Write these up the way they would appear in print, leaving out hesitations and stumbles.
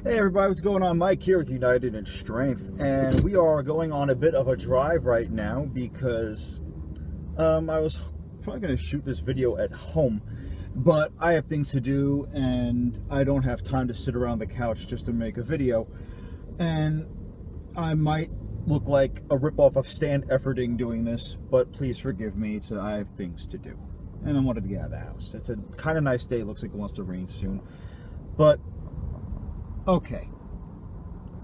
Hey everybody, what's going on? Mike here with United in Strength, and we are going on a bit of a drive right now because I was probably going to shoot this video at home, but I have things to do and I don't have time to sit around the couch just to make a video, and I might look like a ripoff of Stan Efforting doing this, but please forgive me. I have things to do and I wanted to get out of the house. It's a kind of nice day. It looks like it wants to rain soon, but okay,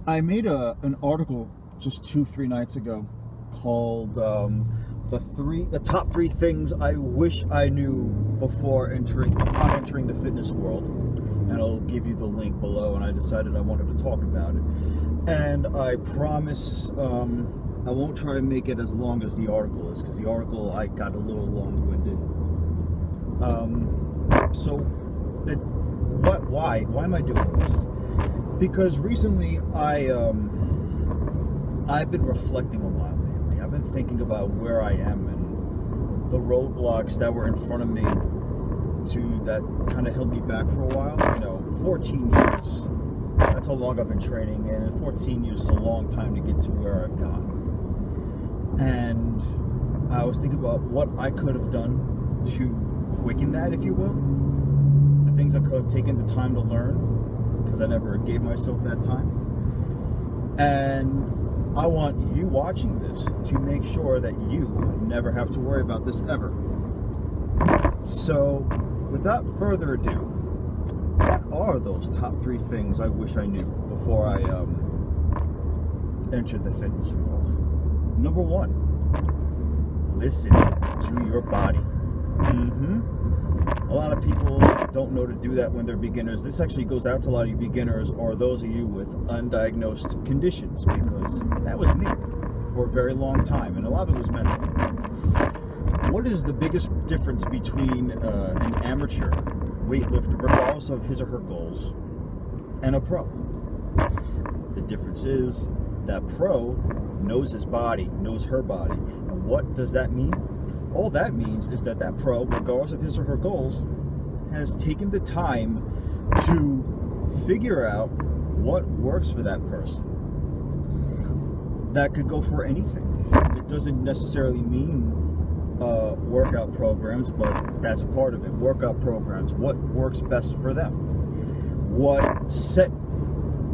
I made an article just 2-3 nights ago called the top three things I wish I knew upon entering the fitness world, and I'll give you the link below. And I decided I wanted to talk about it, and I promise I won't try to make it as long as the article is, because the article I got a little long-winded. Why am I doing this? Because recently I've been reflecting a lot lately. I've been thinking about where I am and the roadblocks that were in front of me that kind of held me back for a while. 14 years. That's how long I've been training, and 14 years is a long time to get to where I've gotten. And I was thinking about what I could have done to quicken that, if you will. The things I could have taken the time to learn, because I never gave myself that time. And I want you watching this to make sure that you never have to worry about this ever. So, without further ado, what are those top 3 things I wish I knew before I entered the fitness world? Number 1, listen to your body. A lot of people don't know to do that when they're beginners. This actually goes out to a lot of you beginners, or those of you with undiagnosed conditions, because that was me for a very long time, and a lot of it was mental. What is the biggest difference between an amateur weightlifter, regardless of his or her goals, and a pro? The difference is that pro knows his body, knows her body. And what does that mean? All that means is that pro, regardless of his or her goals, has taken the time to figure out what works for that person. That could go for anything. It doesn't necessarily mean workout programs, but that's part of it. Workout programs, what works best for them. What set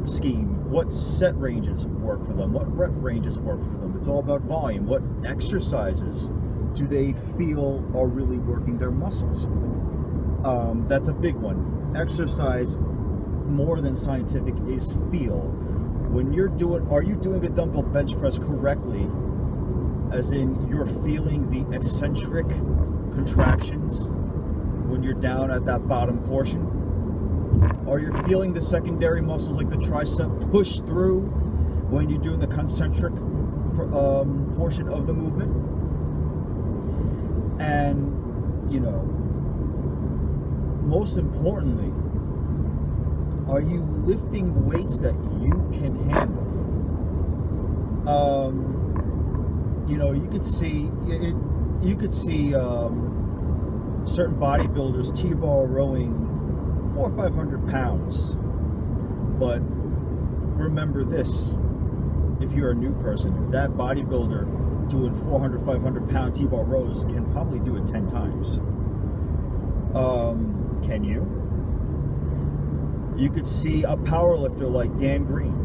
scheme, what set ranges work for them, what rep ranges work for them. It's all about volume. What exercises do they feel are really working their muscles? That's a big one. Exercise, more than scientific, is feel. When are you doing a dumbbell bench press correctly? As in, you're feeling the eccentric contractions when you're down at that bottom portion? Are you feeling the secondary muscles like the tricep push through when you're doing the concentric portion of the movement? And, most importantly, are you lifting weights that you can handle? You could see certain bodybuilders T-bar rowing 400 or 500 pounds. But remember this: if you're a new person, that bodybuilder doing 400, 500 pound T-bar rows can probably do it 10 times. Can you? You could see a power lifter like Dan Green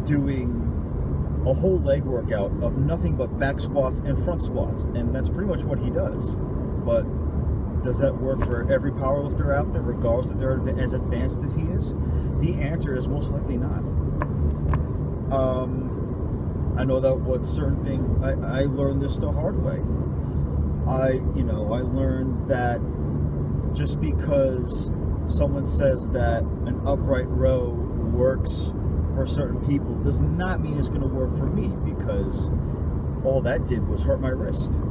doing a whole leg workout of nothing but back squats and front squats, and that's pretty much what he does. But does that work for every power lifter out there, regardless if they're as advanced as he is? The answer is most likely not. I know that I learned this the hard way. I learned that just because someone says that an upright row works for certain people does not mean it's going to work for me, because all that did was hurt my wrist.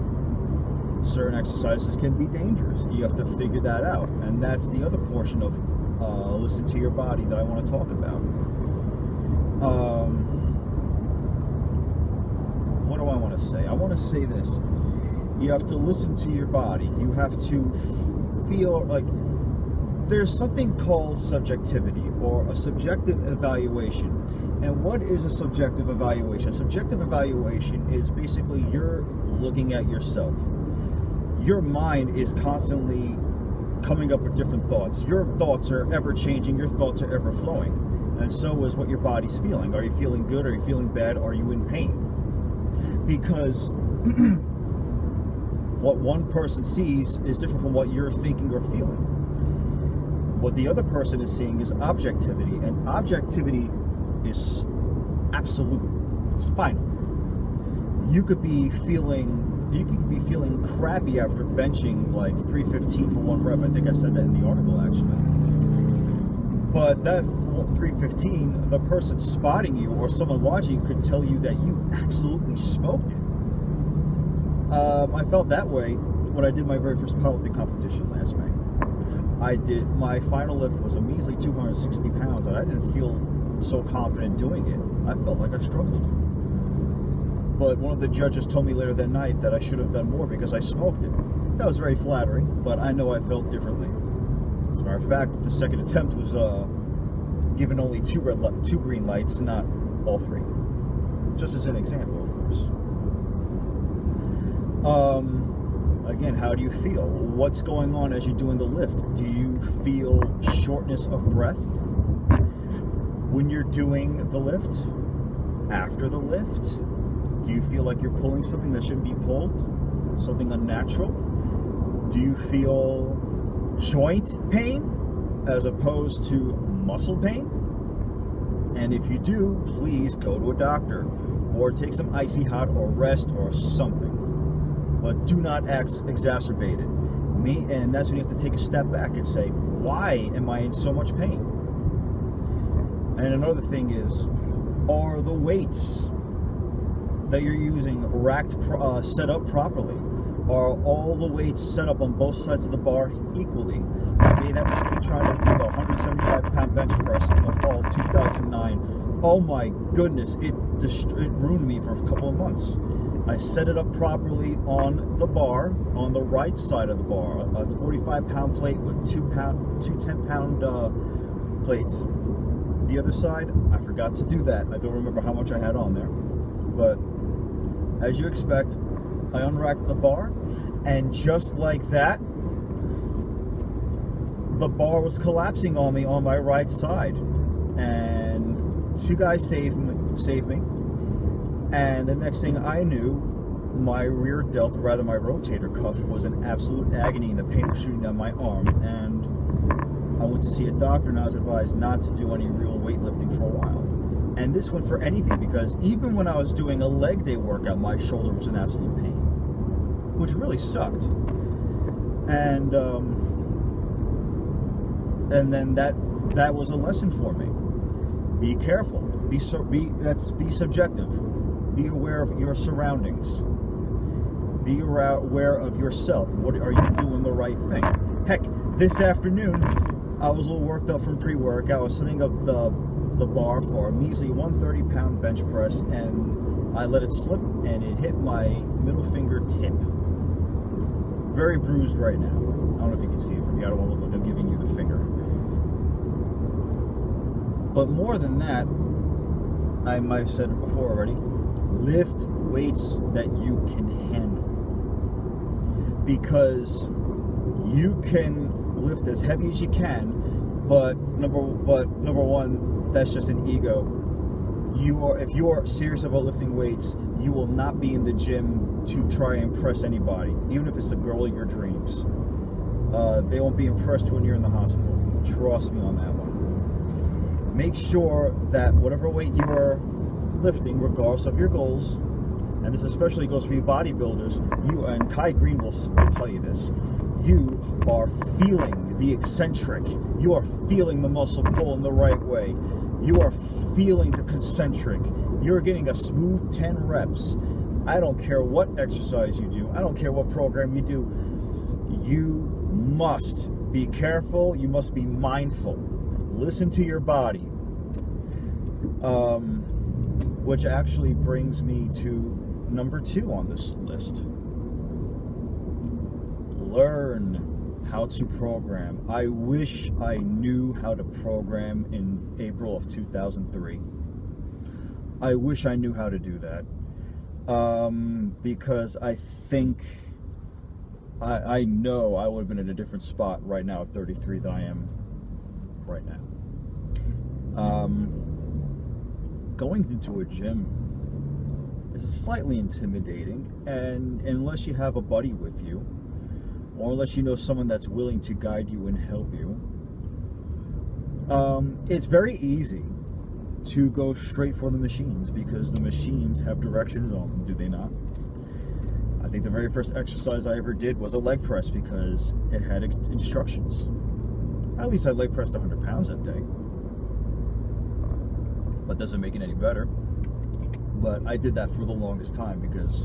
Certain exercises can be dangerous. You have to figure that out, and that's the other portion of listen to your body that I want to talk about. What do I want to say? I want to say this: you have to listen to your body. You have to feel like there's something called subjectivity, or a subjective evaluation. And what is a subjective evaluation? A subjective evaluation is basically you're looking at yourself. Your mind is constantly coming up with different thoughts. Your thoughts are ever changing, your thoughts are ever flowing. And so is what your body's feeling. Are you feeling good? Are you feeling bad? Are you in pain? Because what one person sees is different from what you're thinking or feeling. What the other person is seeing is objectivity, and objectivity is absolute. It's final. You could be feeling crappy after benching like 315 for one rep. I think I said that in the article actually. But that 315, the person spotting you or someone watching could tell you that you absolutely smoked it. I felt that way when I did my very first powerlifting competition last May. My final lift was a measly 260 pounds, and I didn't feel so confident doing it. I felt like I struggled. But one of the judges told me later that night that I should have done more because I smoked it. That was very flattering, but I know I felt differently. As a matter of fact, the second attempt was given only two green lights, not all three. Just as an example, of course. Again, how do you feel? What's going on as you're doing the lift? Do you feel shortness of breath when you're doing the lift? After the lift? Do you feel like you're pulling something that shouldn't be pulled? Something unnatural? Do you feel joint pain as opposed to muscle pain? And if you do, please go to a doctor or take some icy hot or rest or something. But do not exacerbate it. And that's when you have to take a step back and say, why am I in so much pain? And another thing is, are the weights that you're using set up properly? Are all the weights set up on both sides of the bar equally? I made that mistake trying to do a 175-pound bench press in the fall of 2009. Oh my goodness, it ruined me for a couple of months. I set it up properly on the bar, on the right side of the bar. It's a 45-pound plate with two 10-pound plates. The other side, I forgot to do that. I don't remember how much I had on there. But as you expect, I unracked the bar, and just like that, the bar was collapsing on me on my right side. And two guys saved me. And the next thing I knew, my rear delta, rather my rotator cuff, was in absolute agony, and the pain was shooting down my arm. And I went to see a doctor, and I was advised not to do any real weightlifting for a while. And this went for anything, because even when I was doing a leg day workout, my shoulder was in absolute pain, which really sucked. And then that was a lesson for me. Be careful. Be subjective. Be aware of your surroundings. Be aware of yourself. What are you doing the right thing? Heck, this afternoon I was a little worked up from pre-work. I was setting up the bar for a measly 130-pound bench press, and I let it slip, and it hit my middle finger tip. Very bruised right now. I don't know if you can see it from here. I don't want to look like I'm giving you the finger. But more than that, I might have said it before already, lift weights that you can handle. Because you can lift as heavy as you can, but number one, that's just an ego. If you are serious about lifting weights, you will not be in the gym to try and impress anybody, even if it's the girl of your dreams. They won't be impressed when you're in the hospital. Trust me on that one. Make sure that whatever weight you are lifting, regardless of your goals, and this especially goes for you bodybuilders, and Kai Green will tell you this, you are feeling the eccentric, you are feeling the muscle pull in the right way, you are feeling the concentric, you're getting a smooth 10 reps. I don't care what exercise you do, I don't care what program you do, you must be careful, you must be mindful. Listen to your body. Which actually brings me to number 2 on this list. Learn how to program. I wish I knew how to program in April of 2003. I wish I knew how to do that. Because I think I know I would have been in a different spot right now at 33 than I am right now. Going into a gym is slightly intimidating, and unless you have a buddy with you, or unless you know someone that's willing to guide you and help you, it's very easy to go straight for the machines, because the machines have directions on them, do they not? I think the very first exercise I ever did was a leg press, because it had instructions. At least I leg pressed 100 pounds that day. But doesn't make it any better. But I did that for the longest time because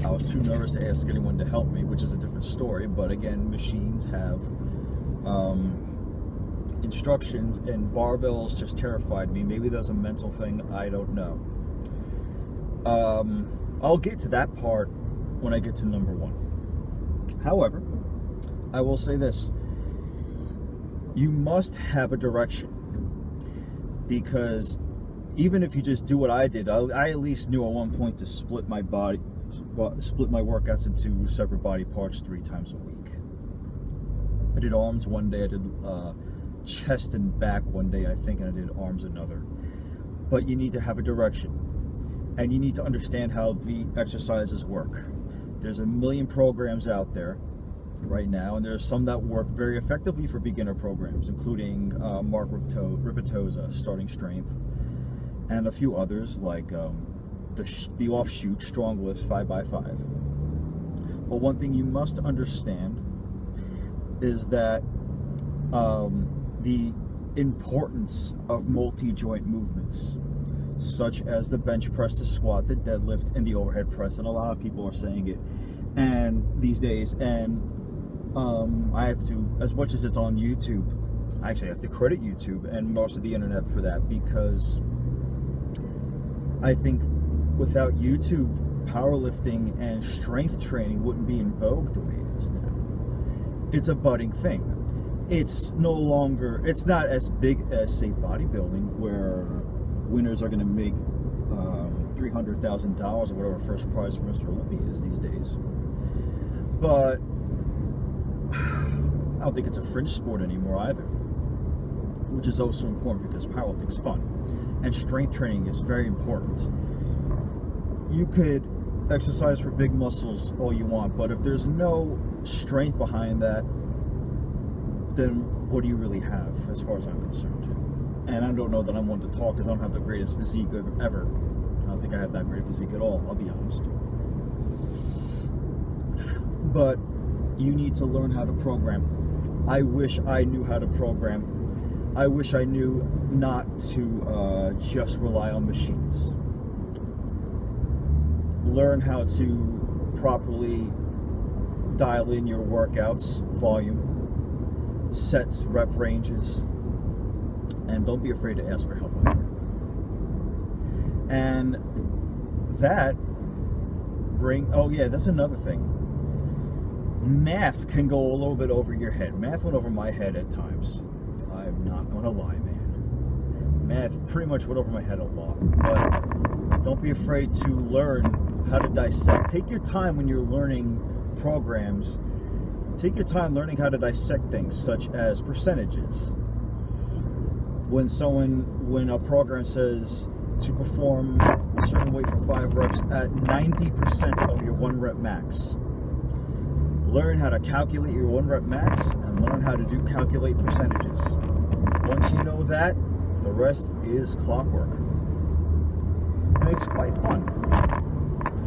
I was too nervous to ask anyone to help me, which is a different story. But again, machines have instructions, and barbells just terrified me. Maybe that's a mental thing, I don't know. I'll get to that part when I get to number 1. However, I will say this. You must have a direction, because even if you just do what I did, I at least knew at one point to split my workouts into separate body parts 3 times a week. I did arms one day, I did chest and back one day, I think, and I did arms another. But you need to have a direction, and you need to understand how the exercises work. There's a million programs out there right now, and there's some that work very effectively for beginner programs, including Mark Ripetosa, Starting Strength, and a few others like the offshoot Strong Lifts 5x5. But one thing you must understand is that the importance of multi-joint movements, such as the bench press, the squat, the deadlift, and the overhead press, and a lot of people are saying it and these days, and I have to, as much as it's on YouTube, I actually have to credit YouTube and most of the internet for that, because I think without YouTube, powerlifting and strength training wouldn't be in vogue the way it is now. It's a budding thing. It's no longer, it's not as big as, say, bodybuilding, where winners are going to make $300,000 or whatever first prize for Mr. Olympia is these days. But I don't think it's a fringe sport anymore either, which is also important because powerlifting's fun, and strength training is very important. You could exercise for big muscles all you want, but if there's no strength behind that, then what do you really have, as far as I'm concerned? And I don't know that I'm one to talk, because I don't have the greatest physique ever. I don't think I have that great physique at all, I'll be honest. But you need to learn how to program. I wish I knew how to program. I wish I knew not to just rely on machines. Learn how to properly dial in your workouts, volume, sets, rep ranges, and don't be afraid to ask for help. And that oh yeah, that's another thing. Math can go a little bit over your head. Math went over my head at times. I'm not gonna lie, man. Math pretty much went over my head a lot. But don't be afraid to learn how to dissect. Take your time when you're learning programs. Take your time learning how to dissect things, such as percentages. When a program says to perform a certain weight for 5 reps at 90% of your 1 rep max. Learn how to calculate your 1 rep max, and learn how to calculate percentages. Once you know that, the rest is clockwork. And it's quite fun.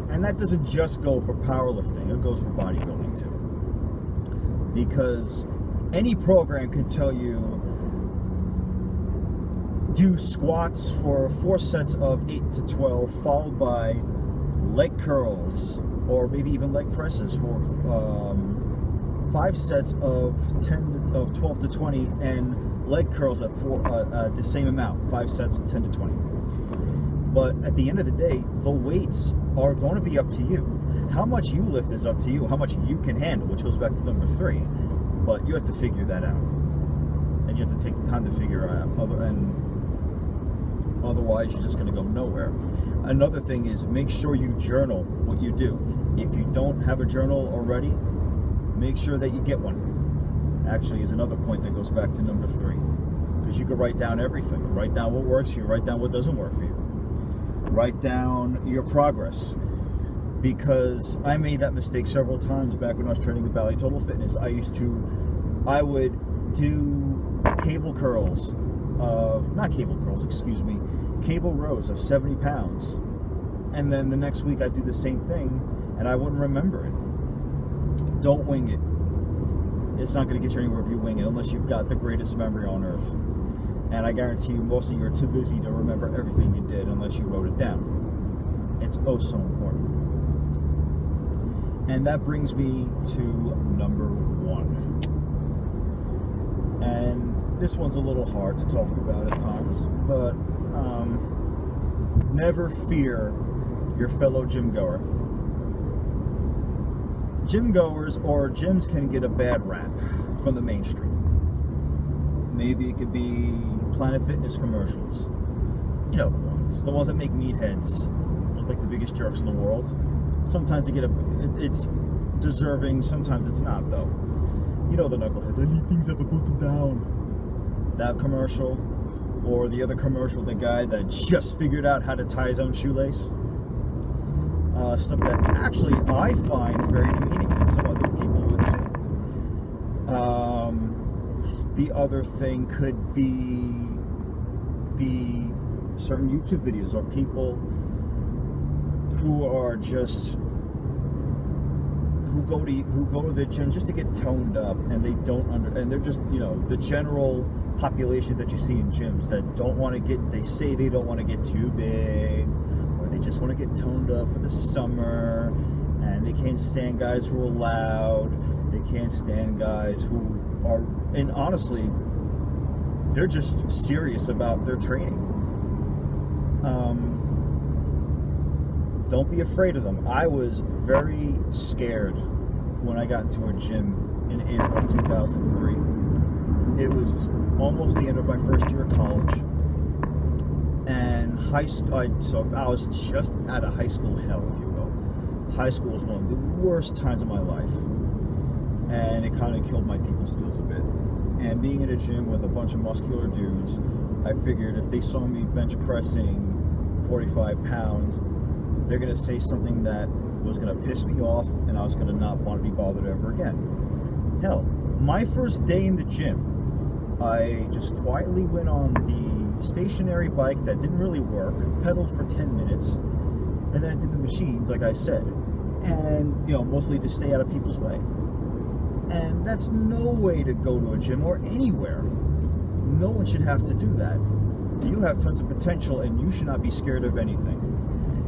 And that doesn't just go for powerlifting, it goes for bodybuilding too. Because any program can tell you, do squats for 4 sets of 8 to 12, followed by leg curls, or maybe even leg presses for 5 sets of 12 to 20, and leg curls at the same amount, 5 sets of 10 to 20. But at the end of the day, the weights are going to be up to you. How much you lift is up to you, how much you can handle, which goes back to number 3. But you have to figure that out. And you have to take the time to figure it out. And otherwise, you're just going to go nowhere. Another thing is, make sure you journal what you do. If you don't have a journal already, make sure that you get one. Actually, is another point that goes back to number 3. Because you can write down everything. Write down what works for you. Write down what doesn't work for you. Write down your progress. Because I made that mistake several times back when I was training at Bally Total Fitness. I would do cable curls of, not cable curls, excuse me, cable rows of 70 pounds. And then the next week I'd do the same thing and I wouldn't remember it. Don't wing it. It's not going to get you anywhere if you wing it, unless you've got the greatest memory on earth. And I guarantee you, most of you are too busy to remember everything you did unless you wrote it down. It's oh so important. And that brings me to number 1. And this one's a little hard to talk about at times, but never fear your fellow gym goer. Gym goers or gyms can get a bad rap from the mainstream. Maybe it could be Planet Fitness commercials. You know, the ones that make meatheads look like the biggest jerks in the world. Sometimes they get it's deserving, sometimes it's not though. You know the knuckleheads, I need things up, I put them down. That commercial, or the other commercial, the guy that just figured out how to tie his own shoelace. Stuff that actually I find very demeaning, and some other people would too. The other thing could be the certain YouTube videos or people who are just who go to the gym just to get toned up, and they don't and they're just, you know, the general population that you see in gyms that don't want to get, they say they don't want to get too big, or they just want to get toned up for the summer, and they can't stand guys who are loud, they can't stand guys who are, and honestly, they're just serious about their training. Don't be afraid of them. I was very scared when I got into a gym in April of 2003. It was almost the end of my first year of college, and so I was just out of high school hell, if you will. High school was one of the worst times of my life, and it kind of killed my people skills a bit. And being in a gym with a bunch of muscular dudes, I figured if they saw me bench pressing 45 pounds, they're going to say something that was going to piss me off, and I was going to not want to be bothered ever again. Hell, my first day in the gym, I just quietly went on the stationary bike that didn't really work, pedaled for 10 minutes, and then I did the machines, like I said, and, you know, mostly to stay out of people's way. And that's no way to go to a gym or anywhere. No one should have to do that. You have tons of potential, and you should not be scared of anything.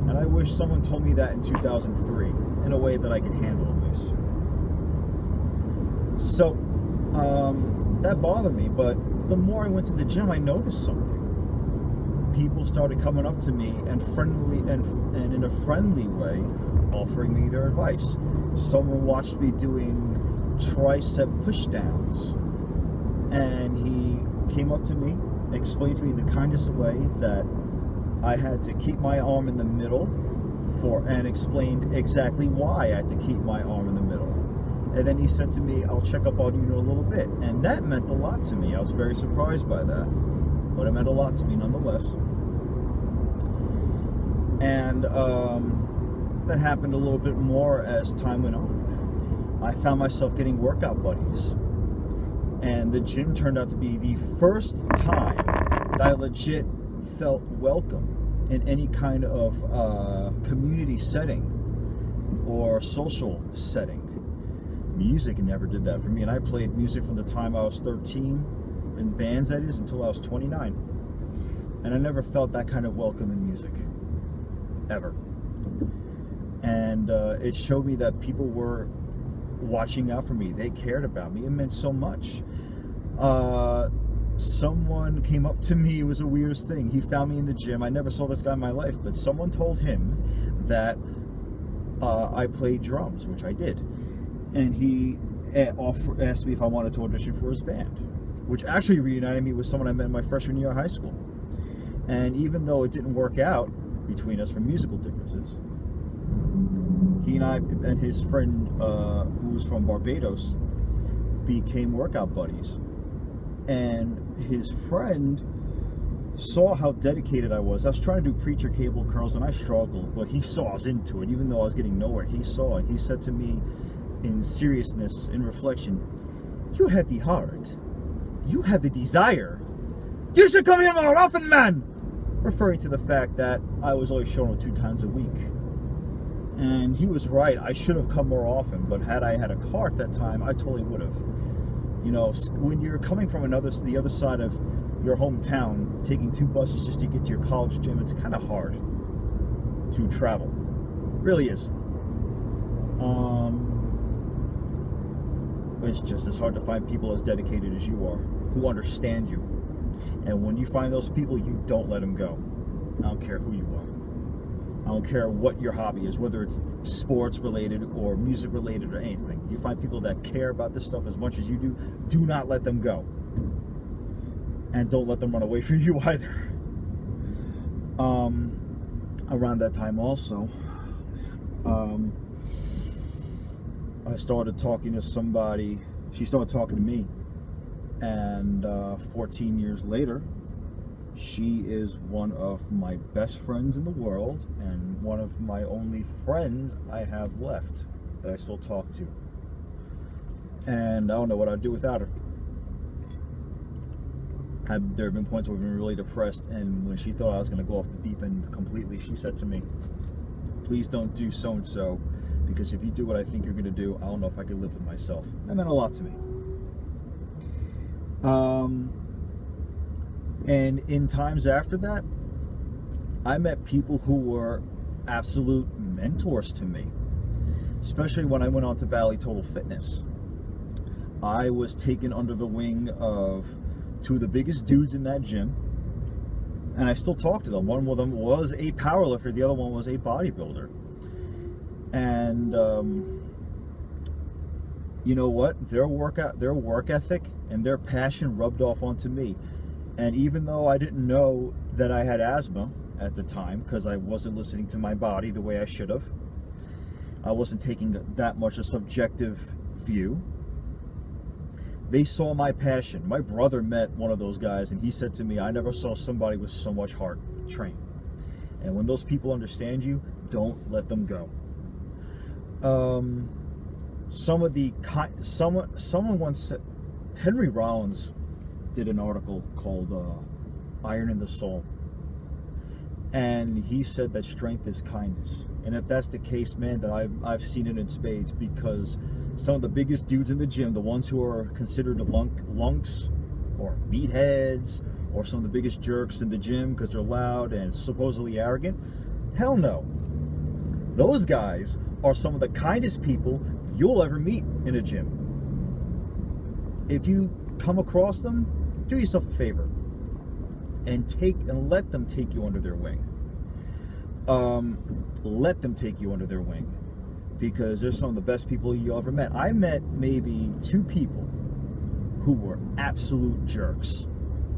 And I wish someone told me that in 2003, in a way that I could handle at least. So, that bothered me, but the more I went to the gym, I noticed something. People started coming up to me and in a friendly way, offering me their advice. Someone watched me doing tricep pushdowns, and he came up to me, explained to me in the kindest way that I had to keep my arm in the middle and explained exactly why I had to keep my arm in the middle. And then he said to me, I'll check up on you in a little bit. And that meant a lot to me. I was very surprised by that, but it meant a lot to me nonetheless. And that happened a little bit more as time went on. I found myself getting workout buddies, and the gym turned out to be the first time that I legit felt welcome in any kind of community setting or social setting. Music never did that for me, and I played music from the time I was 13, in bands that is, until I was 29. And I never felt that kind of welcome in music, ever. And it showed me that people were watching out for me. They cared about me. It meant so much. Someone came up to me. It was the weirdest thing. He found me in the gym. I never saw this guy in my life, but someone told him that I played drums, which I did. And he asked me if I wanted to audition for his band, which actually reunited me with someone I met in my freshman year of high school. And even though it didn't work out between us for musical differences, he and I and his friend, who was from Barbados, became workout buddies. And his friend saw how dedicated I was. I was trying to do preacher cable curls and I struggled, but he saw I was into it. Even though I was getting nowhere, he saw it. He said to me in seriousness, in reflection, "You have the heart. You have the desire. You should come here more often, man!" Referring to the fact that I was always showing up 2 times a week. And he was right. I should have come more often, but had I had a car at that time, I totally would have. You know, when you're coming from the other side of your hometown, taking 2 buses just to get to your college gym, it's kind of hard to travel. It really is. It's just as hard to find people as dedicated as you are, who understand you. And when you find those people, you don't let them go. I don't care who you are. I don't care what your hobby is, whether it's sports related or music related or anything. You find people that care about this stuff as much as you do, do not let them go. And don't let them run away from you either. Around that time also, I started talking to somebody. She started talking to me. And 14 years later, she is one of my best friends in the world and one of my only friends I have left that I still talk to. And I don't know what I'd do without her. There have been points where I've been really depressed, and when she thought I was going to go off the deep end completely, she said to me, "Please don't do so-and-so, because if you do what I think you're going to do, I don't know if I can live with myself." That meant a lot to me. And in times after that, I met people who were absolute mentors to me, especially when I went on to Valley Total Fitness. I was taken under the wing of 2 of the biggest dudes in that gym, and I still talk to them. One of them was a powerlifter, the other one was a bodybuilder. And you know what? Their work ethic and their passion rubbed off onto me. And even though I didn't know that I had asthma at the time, because I wasn't listening to my body the way I should have, I wasn't taking that much a subjective view, they saw my passion. My brother met one of those guys, and he said to me, "I never saw somebody with so much heart train." And when those people understand you, don't let them go. Someone once said, Henry Rollins did an article called Iron in the Soul, and he said that strength is kindness. And if that's the case, man, that I've seen it in spades, because some of the biggest dudes in the gym, the ones who are considered lunks or meatheads, or some of the biggest jerks in the gym because they're loud and supposedly arrogant, hell no. Those guys are some of the kindest people you'll ever meet in a gym. If you come across them, do yourself a favor and let them take you under their wing. Let them take you under their wing, because they're some of the best people you ever met. I met maybe 2 people who were absolute jerks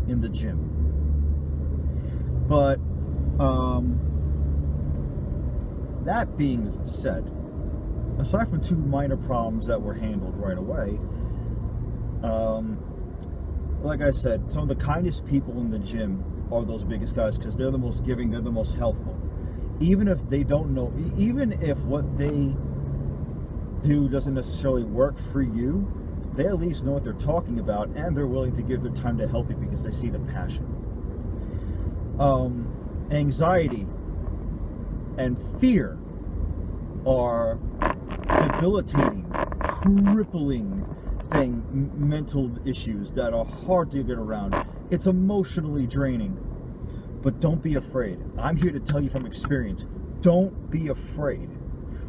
in the gym, but that being said, aside from 2 minor problems that were handled right away, like I said, some of the kindest people in the gym are those biggest guys, because they're the most giving, they're the most helpful. Even if they don't know, even if what they do doesn't necessarily work for you, they at least know what they're talking about, and they're willing to give their time to help you because they see the passion. Anxiety and fear are debilitating, crippling mental issues that are hard to get around. It's emotionally draining, but don't be afraid. I'm here to tell you from experience, don't be afraid.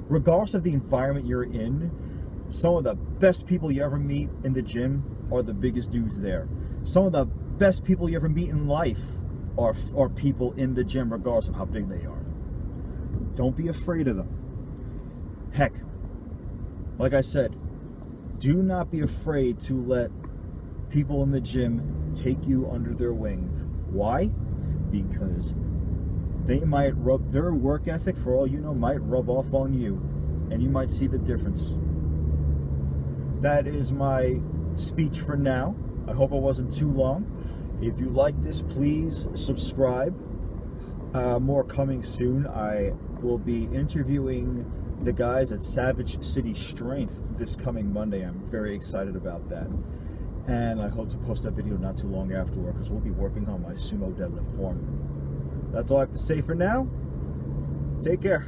Regardless of the environment you're in, some of the best people you ever meet in the gym are the biggest dudes there. Some of the best people you ever meet in life are people in the gym, regardless of how big they are. Don't be afraid of them. Heck, like I said, do not be afraid to let people in the gym take you under their wing. Why? Because they might rub, their work ethic, for all you know, might rub off on you, and you might see the difference. That is my speech for now. I hope it wasn't too long. If you like this, please subscribe. More coming soon. I will be interviewing the guys at Savage City Strength this coming Monday. I'm very excited about that. And I hope to post that video not too long afterward, because we'll be working on my sumo deadlift form. That's all I have to say for now. Take care.